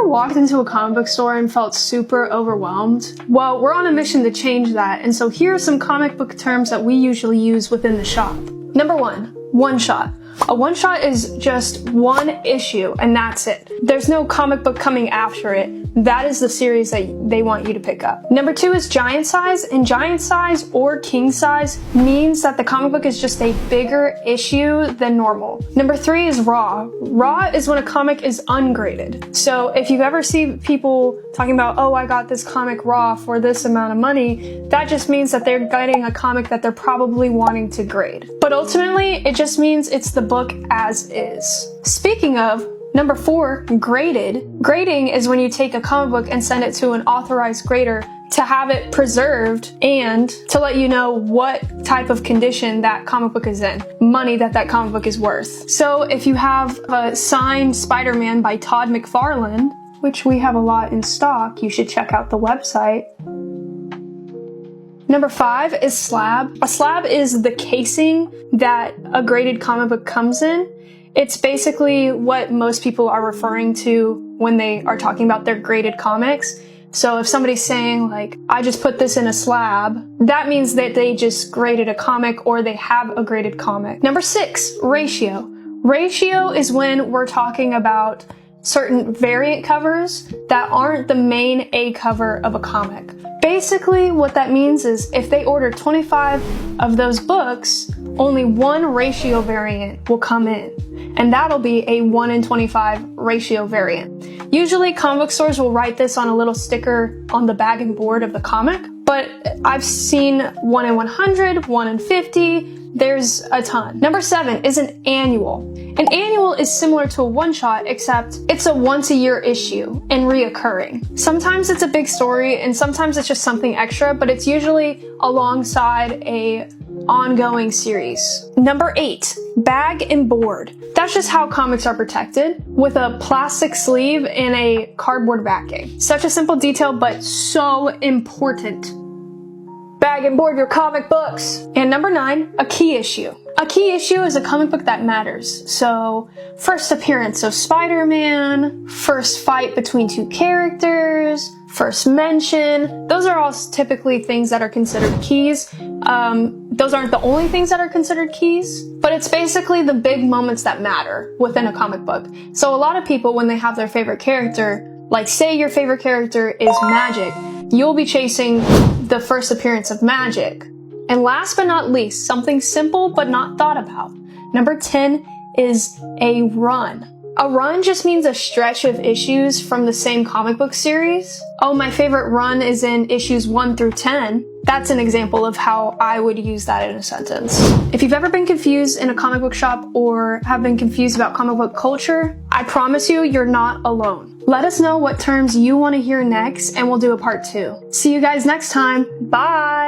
ever walked into a comic book store and felt super overwhelmed? Well, we're on a mission to change that, and so here are some comic book terms that we usually use within the shop. Number 1, one-shot. A one-shot is just one issue, and that's it. There's no comic book coming after it. That is the series that they want you to pick up. Number 2 is giant size, and giant size or king size means that the comic book is just a bigger issue than normal. Number 3 is raw. Raw is when a comic is ungraded. So if you ever see people talking about, oh, I got this comic raw for this amount of money, that just means that they're getting a comic that they're probably wanting to grade. But ultimately, it just means it's the book as is. Speaking of, number 4, graded. Grading is when you take a comic book and send it to an authorized grader to have it preserved and to let you know what type of condition that comic book is in, money that comic book is worth. So if you have a signed Spider-Man by Todd McFarlane, which we have a lot in stock, you should check out the website. Number 5 is slab. A slab is the casing that a graded comic book comes in. It's basically what most people are referring to when they are talking about their graded comics. So if somebody's saying like, I just put this in a slab, that means that they just graded a comic or they have a graded comic. Number 6, ratio. Ratio is when we're talking about certain variant covers that aren't the main A cover of a comic. Basically, what that means is if they order 25 of those books, only one ratio variant will come in, and that'll be a 1 in 25 ratio variant. Usually, comic book stores will write this on a little sticker on the bag and board of the comic, but I've seen 1 in 100, 1 in 50, there's a ton. Number 7 is an annual. An annual is similar to a one-shot, except it's a once-a-year issue and reoccurring. Sometimes it's a big story, and sometimes it's just something extra, but it's usually alongside a ongoing series. Number 8, bag and board. That's just how comics are protected, with a plastic sleeve and a cardboard backing. Such a simple detail, but so important. Bag and board your comic books. And number 9, a key issue. A key issue is a comic book that matters. So, first appearance of Spider-Man, first fight between 2 characters, first mention. Those are all typically things that are considered keys. Those aren't the only things that are considered keys, but it's basically the big moments that matter within a comic book. So a lot of people, when they have their favorite character, like say your favorite character is Magic, you'll be chasing the first appearance of Magic. And last but not least, something simple but not thought about. Number 10 is a run. A run just means a stretch of issues from the same comic book series. Oh, my favorite run is in issues 1 through 10. That's an example of how I would use that in a sentence. If you've ever been confused in a comic book shop or have been confused about comic book culture, I promise you're not alone. Let us know what terms you want to hear next and we'll do a part 2. See you guys next time. Bye!